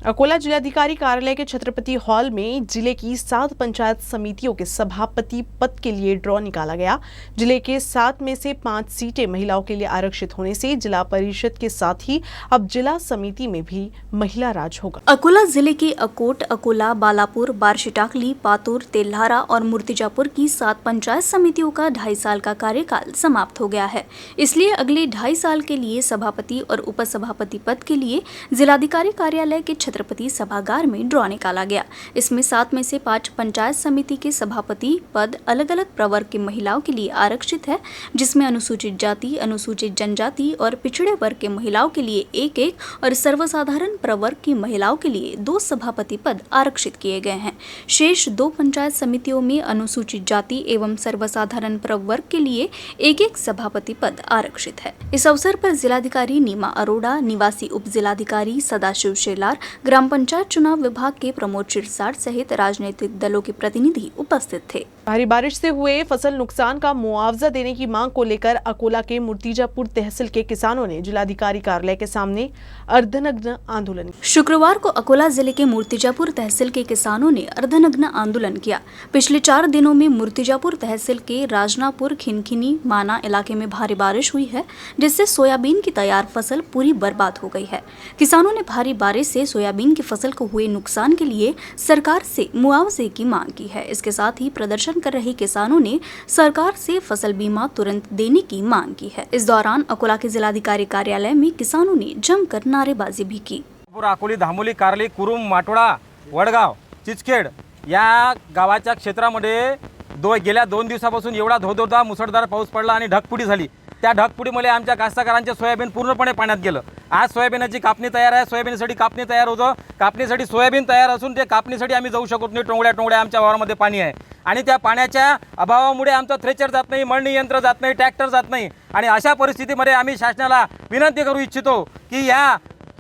अकोला जिलाधिकारी कार्यालय के छत्रपति हॉल में जिले की 7 पंचायत समितियों के सभापति पद के लिए ड्रॉ निकाला गया। जिले के 7 में से 5 सीटें महिलाओं के लिए आरक्षित होने से जिला परिषद के साथ ही अब जिला समिति में भी महिला राज होगा। अकोला जिले के अकोट, अकोला, बालापुर, बारशिटाकली, पातुर, तेल्हारा और मूर्तिजापुर की 7 पंचायत समितियों का 2.5 साल का कार्यकाल समाप्त हो गया है। इसलिए अगले 2.5 साल के लिए सभापति और उपसभापति पद के लिए जिलाधिकारी कार्यालय के छत्रपति सभागार में ड्रॉ निकाला गया। इसमें 7 में से 5 पंचायत समिति के सभापति पद अलग अलग प्रवर्ग की महिलाओं के लिए आरक्षित है, जिसमें अनुसूचित जाति, अनुसूचित जनजाति और पिछड़े वर्ग के महिलाओं के लिए 1-1 और सर्वसाधारण प्रवर्ग की महिलाओं के लिए 2 सभापति पद आरक्षित किए गए हैं। शेष 2 पंचायत समितियों में अनुसूचित जाति एवं सर्वसाधारण प्रवर्ग के लिए 1-1 सभापति पद आरक्षित है। इस अवसर पर जिलाधिकारी नीमा अरोड़ा, निवासी उप जिलाधिकारी सदाशिव शेलार, ग्राम पंचायत चुनाव विभाग के प्रमोद चिरसाट सहित राजनीतिक दलों के प्रतिनिधि उपस्थित थे। भारी बारिश से हुए फसल नुकसान का मुआवजा देने की मांग को लेकर अकोला के मूर्तिजापुर तहसील के किसानों ने जिलाधिकारी कार्यालय के सामने अर्धनग्न आंदोलन। शुक्रवार को अकोला जिले के मूर्तिजापुर तहसील के किसानों ने अर्धनग्न आंदोलन किया। पिछले 4 दिनों में मूर्तिजापुर तहसील के राजनापुर, खिनखिनी, माना इलाके में भारी बारिश हुई है, जिससे सोयाबीन की तैयार फसल पूरी बर्बाद हो गई है। किसानों ने भारी बारिश से सोयाबीन की फसल को हुए नुकसान के लिए सरकार से मुआवजे की मांग की है। इसके साथ ही प्रदर्शन कर रहे किसानों ने सरकार से फसल बीमा तुरंत देने की मांग की है। इस दौरान अकोला के जिलाधिकारी कार्यालय में किसानों ने जमकर नारेबाजी भी की। अकोली, धामोली, कारली, कुरुम, माटोळा, वडगाव, चिचखेड या गावाच्या क्षेत्रामध्ये गेल्या 2 दिवसापासून एवढा धोधोदार मुसळधार पाऊस पडला आणि ढगफुटी झाली। त्या ढगफुटीमुळे आमच्या कास्तकारांचे सोयाबीन पूर्णपणे पाण्यात गेलं। आज सोयाबीनाची कापणी तयार आहे, सोयाबीनसाठी कापणी तयार होतं, कापणीसाठी सोयाबीन तयार असून ते कापणीसाठी आम्ही जाऊ शकत नाही। टोंगड्या आमच्या वावरामध्ये पाणी आहे आणि त्या पाण्याच्या अभावामुळे आमचं थ्रेचर जात नाही, मळणी यंत्र जात नाही, ट्रॅक्टर जात नाही आणि अशा परिस्थितीमध्ये आम्ही शासनाला विनंती करू इच्छितो की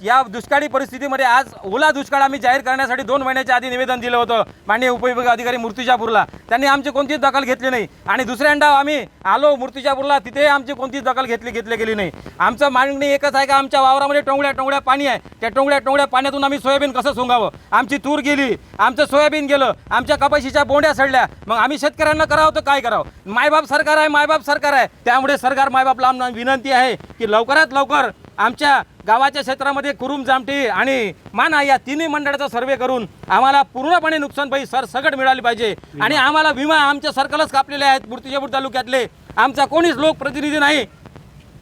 या दुष्काळी परिस्थितीमध्ये आज ओला दुष्काळ आम्ही जाहीर करण्यासाठी 2 महिन्याच्या आधी निवेदन दिलं होतं माननीय उपविभाग अधिकारी मूर्तिजापूरला। त्यांनी आमची कोणतीच दखल घेतली नाही आणि दुसऱ्यांदा आम्ही आलो मूर्तिजापूरला, तिथे आमची कोणतीच दखल घेतली गेली नाही। आमचं मागणी एकच आहे की आमच्या वावरामध्ये टोंगड्या पाणी आहे, त्या टोंगड्या पाण्यातून आम्ही सोयाबीन कसं सोंगावं। आमची तूर गेली, आमचं सोयाबीन गेलं, आमच्या कपाशीच्या बोंड्या सडल्या, मग आम्ही शेतकऱ्यांना करावं तर काय करावं। मायबाप सरकार आहे, त्यामुळे सरकार मायबापला आम्हाला विनंती आहे की लवकरात लवकर आमच्या गावाच्या क्षेत्रामध्ये कुरुम, जामठी आणि माना या 3 मंडळाचा सर्वे करून आम्हाला पूर्णपणे नुकसान भरपाई सरसकट मिळाली पाहिजे आणि आम्हाला विमा आमच्या सर्कलच कापलेले आहेत। मूर्तिजापूर तालुक्यातले आमचा कोणीच लोकप्रतिनिधी नाही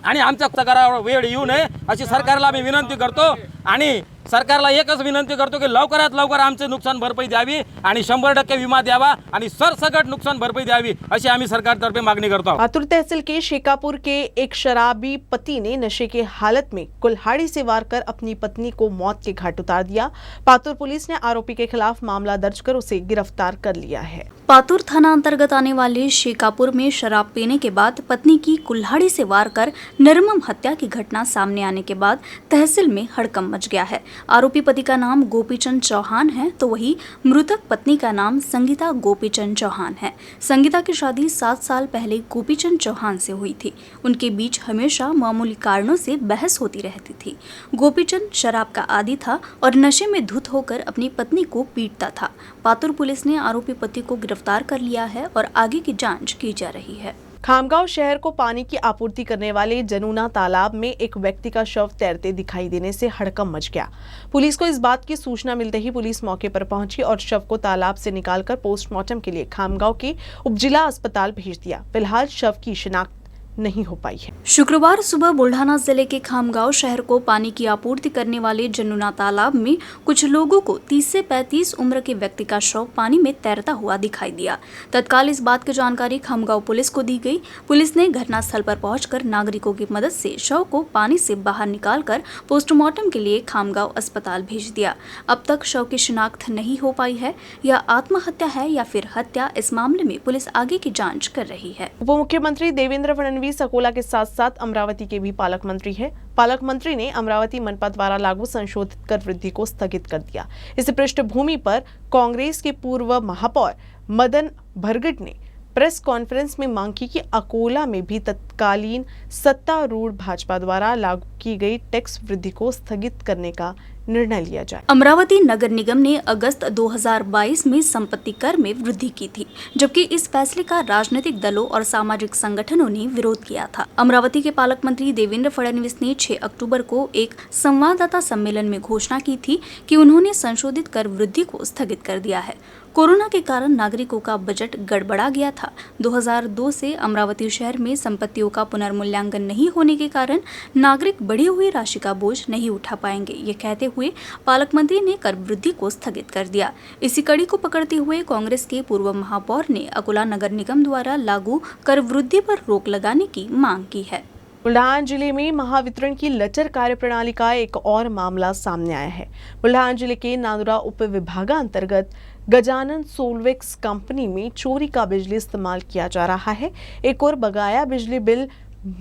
आणि आमचा करावा वेळ येऊ नये अशी सरकारला आम्ही विनंती करतो आणि सरकारला एकच विनंती करतो की लवकरात लवकर आमचे नुकसान भरपाई द्यावी आणि 100% विमा द्यावा आणि सरसकट नुकसान भरपाई द्यावी अशी आम्ही सरकारतर्फे मागणी करतो। पातुर तहसील के शेखापुर के एक शराबी पति ने नशे के हालत में कुल्हाड़ी से वार कर अपनी पत्नी को मौत के घाट उतार दिया। पातुर पुलिस ने आरोपी के खिलाफ मामला दर्ज कर उसे गिरफ्तार कर लिया है। पातुर थाना अंतर्गत आने वाले शेखापुर में शराब पीने के बाद पत्नी की कुल्हाड़ी से वार कर निर्मम हत्या की घटना सामने आने के बाद तहसील में हड़कंप मच गया है। आरोपी पति का नाम गोपीचंद चौहान है, तो वही मृतक पत्नी का नाम संगीता गोपीचंद चौहान है। संगीता की शादी 7 साल पहले गोपीचंद चौहान से हुई थी। उनके बीच हमेशा मामूली कारणों से बहस होती रहती थी। गोपीचंद शराब का आदी था और नशे में धुत होकर अपनी पत्नी को पीटता था। पातुर पुलिस ने आरोपी पति को गिरफ्तार कर लिया है और आगे की जांच की जा रही है। खामगांव शहर को पानी की आपूर्ति करने वाले जनुना तालाब में एक व्यक्ति का शव तैरते दिखाई देने से हड़कंप मच गया। पुलिस को इस बात की सूचना मिलते ही पुलिस मौके पर पहुंची और शव को तालाब से निकालकर पोस्टमार्टम के लिए खामगांव के उपजिला अस्पताल भेज दिया। फिलहाल शव की शिनाख्त नहीं हो पाई है। शुक्रवार सुबह बुल्ढाना जिले के खामगांव शहर को पानी की आपूर्ति करने वाले जनुना तालाब में कुछ लोगों को 30 से 35 उम्र के व्यक्ति का शव पानी में तैरता हुआ दिखाई दिया। तत्काल इस बात की जानकारी खामगांव पुलिस को दी गई। पुलिस ने घटनास्थल पर पहुंचकर नागरिकों की मदद से शव को पानी से बाहर निकालकर पोस्टमार्टम के लिए खामगांव अस्पताल भेज दिया। अब तक शव की शिनाख्त नहीं हो पाई है। यह आत्महत्या है या फिर हत्या, इस मामले में पुलिस आगे की जाँच कर रही है। उप मुख्यमंत्री देवेंद्र फडणवीस अकोला के साथ साथ अमरावती के भी पालक मंत्री है। पालक मंत्री ने अमरावती मनपा द्वारा लागू संशोधित कर वृद्धि को स्थगित कर दिया। इस पृष्ठभूमि पर कांग्रेस के पूर्व महापौर मदन भरगट ने प्रेस कॉन्फ्रेंस में मांग की कि अकोला में भी तत्कालीन सत्तारूढ़ भाजपा द्वारा लागू की गई टैक्स वृद्धि को स्थगित करने का निर्णय लिया जाए। अमरावती नगर निगम ने अगस्त 2022 में संपत्ति कर में वृद्धि की थी, जबकि इस फैसले का राजनीतिक दलों और सामाजिक संगठनों ने विरोध किया था। अमरावती के पालक मंत्री देवेंद्र फडणवीस ने 6 अक्टूबर को एक संवाददाता सम्मेलन में घोषणा की थी कि उन्होंने संशोधित कर वृद्धि को स्थगित कर दिया है। कोरोना के कारण नागरिकों का बजट गड़बड़ा गया था। 2002 से अमरावती शहर में संपत्तियों का पुनर्मूल्यांकन नहीं होने के कारण नागरिक बढ़ी हुई राशि का बोझ नहीं उठा पाएंगे, ये कहते हुए पालक मंत्री ने कर वृद्धि को स्थगित कर दिया। इसी कड़ी को पकड़ते हुए कांग्रेस के पूर्व महापौर ने अकोला नगर निगम द्वारा लागू कर वृद्धि पर रोक लगाने की मांग की है। बुल्ढाना जिले में महावितरण की लचर कार्यप्रणाली का एक और मामला सामने आया है। बुल्ढाना जिले के नांदुरा उप विभागांतर्गत गजानन सोलवेक्स कंपनी में चोरी का बिजली इस्तेमाल किया जा रहा है। एक और बकाया बिजली बिल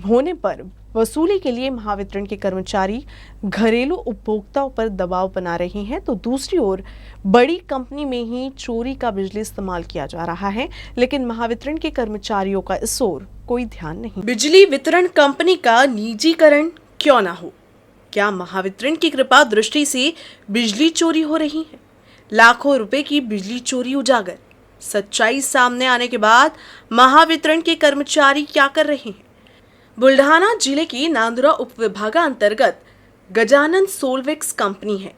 होने पर वसूली के लिए महावितरण के कर्मचारी घरेलू उपभोक्ताओं पर दबाव बना रहे हैं, तो दूसरी ओर बड़ी कंपनी में ही चोरी का बिजली इस्तेमाल किया जा रहा है, लेकिन महावितरण के कर्मचारियों का इस ओर कोई ध्यान नहीं। बिजली वितरण कंपनी का निजीकरण क्यों ना हो? क्या महावितरण की कृपा दृष्टि से बिजली चोरी हो रही है? लाखों रुपए की बिजली चोरी उजागर। सच्चाई सामने आने के बाद महावितरण के कर्मचारी क्या कर रहे हैं? बुल्ढाना जिले की नांदुरा उपविभागांतर्गत गजानन सोलवेक्स कंपनी है।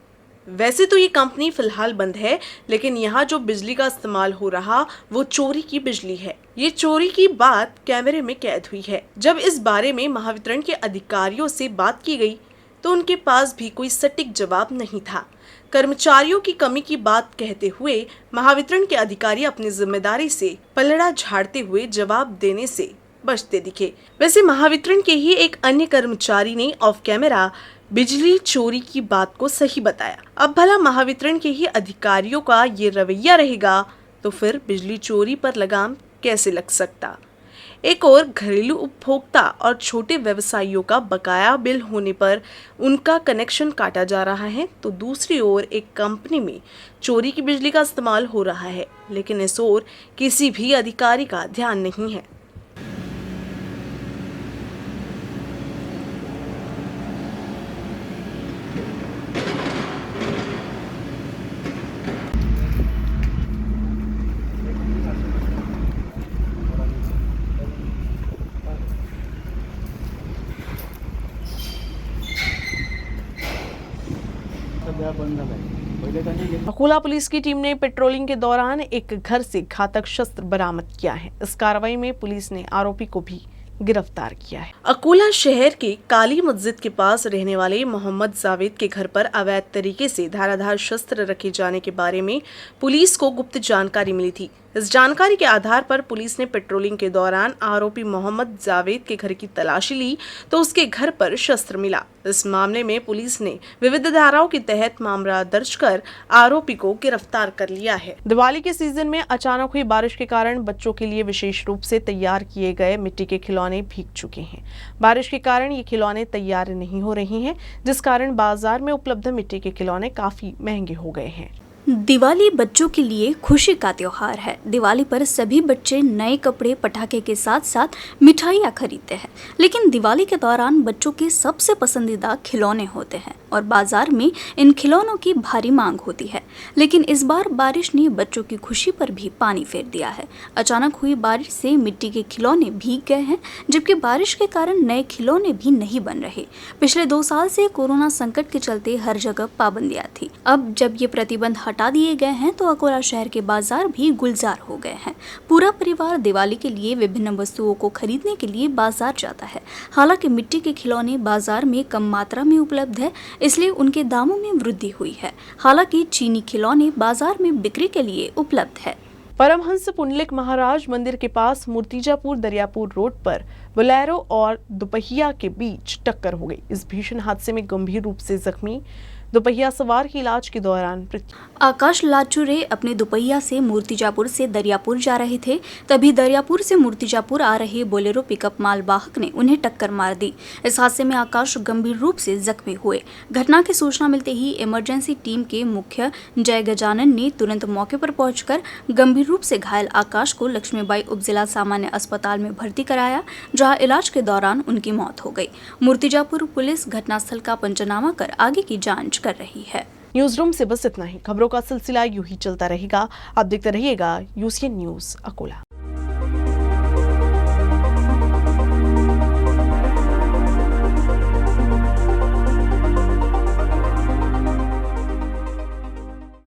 वैसे तो ये कंपनी फिलहाल बंद है, लेकिन यहाँ जो बिजली का इस्तेमाल हो रहा वो चोरी की बिजली है। ये चोरी की बात कैमरे में कैद हुई है। जब इस बारे में महावितरण के अधिकारियों से बात की गई तो उनके पास भी कोई सटीक जवाब नहीं था। कर्मचारियों की कमी की बात कहते हुए महावितरण के अधिकारी अपनी जिम्मेदारी से पलड़ा झाड़ते हुए जवाब देने से बचते दिखे। वैसे महावितरण के ही एक अन्य कर्मचारी ने ऑफ कैमरा बिजली चोरी की बात को सही बताया। अब भला महावितरण के ही अधिकारियों का ये रवैया रहेगा तो फिर बिजली चोरी पर लगाम कैसे लग सकता? एक और घरेलू उपभोक्ता और छोटे व्यवसायियों का बकाया बिल होने पर उनका कनेक्शन काटा जा रहा है, तो दूसरी ओर एक कंपनी में चोरी की बिजली का इस्तेमाल हो रहा है, लेकिन इस ओर किसी भी अधिकारी का ध्यान नहीं है। अकोला पुलिस की टीम ने पेट्रोलिंग के दौरान एक घर से घातक शस्त्र बरामद किया है। इस कार्रवाई में पुलिस ने आरोपी को भी गिरफ्तार किया है। अकोला शहर के काली मस्जिद के पास रहने वाले मोहम्मद जावेद के घर पर अवैध तरीके से धाराधार शस्त्र रखे जाने के बारे में पुलिस को गुप्त जानकारी मिली थी। इस जानकारी के आधार पर पुलिस ने पेट्रोलिंग के दौरान आरोपी मोहम्मद जावेद के घर की तलाशी ली तो उसके घर पर शस्त्र मिला। इस मामले में पुलिस ने विविध धाराओं के तहत मामला दर्ज कर आरोपी को गिरफ्तार कर लिया है। दिवाली के सीजन में अचानक हुई बारिश के कारण बच्चों के लिए विशेष रूप से तैयार किए गए मिट्टी के खिलौने भीग चुके हैं। बारिश के कारण ये खिलौने तैयार नहीं हो रहे हैं, जिस कारण बाजार में उपलब्ध मिट्टी के खिलौने काफी महंगे हो गए हैं। दिवाली बच्चों के लिए खुशी का त्योहार है। दिवाली पर सभी बच्चे नए कपड़े, पटाखे के साथ साथ मिठाइयाँ खरीदते हैं, लेकिन दिवाली के दौरान बच्चों के सबसे पसंदीदा खिलौने होते हैं और बाजार में इन खिलौनों की भारी मांग होती है। लेकिन इस बार बारिश ने बच्चों की खुशी पर भी पानी फेर दिया है। अचानक हुई बारिश से मिट्टी के खिलौने भीग गए हैं, जबकि बारिश के कारण नए खिलौने भी नहीं बन रहे। पिछले 2 साल से कोरोना संकट के चलते हर जगह पाबंदियां थी। अब जब ये प्रतिबंध हटा दिए गए हैं तो अकोला शहर के बाजार भी गुलजार हो गए हैं। पूरा परिवार दिवाली के लिए विभिन्न वस्तुओं को खरीदने के लिए बाजार जाता है। हालांकि मिट्टी के खिलौने बाजार में कम मात्रा में उपलब्ध है, इसलिए उनके दामों में वृद्धि हुई है। हालांकि चीनी खिलौने बाजार में बिक्री के लिए उपलब्ध है। परमहंस पुंडलिक महाराज मंदिर के पास मूर्तिजापुर दरियापुर रोड पर बोलेरो और दुपहिया के बीच टक्कर हो गई। इस भीषण हादसे में गंभीर रूप से जख्मी दोपहिया सवार की इलाज के दौरान आकाश लाचुरे अपने दुपहिया से मूर्तिजापुर से दरियापुर जा रहे थे, तभी दरियापुर से मूर्तिजापुर आ रहे बोलेरो पिकअप मालवाहक ने उन्हें टक्कर मार दी। इस हादसे में आकाश गंभीर रूप से जख्मी हुए। घटना की सूचना मिलते ही इमरजेंसी टीम के मुख्य जय गजानन ने तुरंत मौके पर पहुंचकर गंभीर रूप से घायल आकाश को लक्ष्मीबाई उपजिला सामान्य अस्पताल में भर्ती कराया, जहां इलाज के दौरान उनकी मौत हो गई। मूर्तिजापुर पुलिस घटनास्थल का पंचनामा कर आगे की जाँच कर रही है। न्यूज रूम से बस इतना ही। खबरों का सिलसिला यूं ही चलता रहेगा। आप देखते रहिएगा UCN न्यूज अकोला।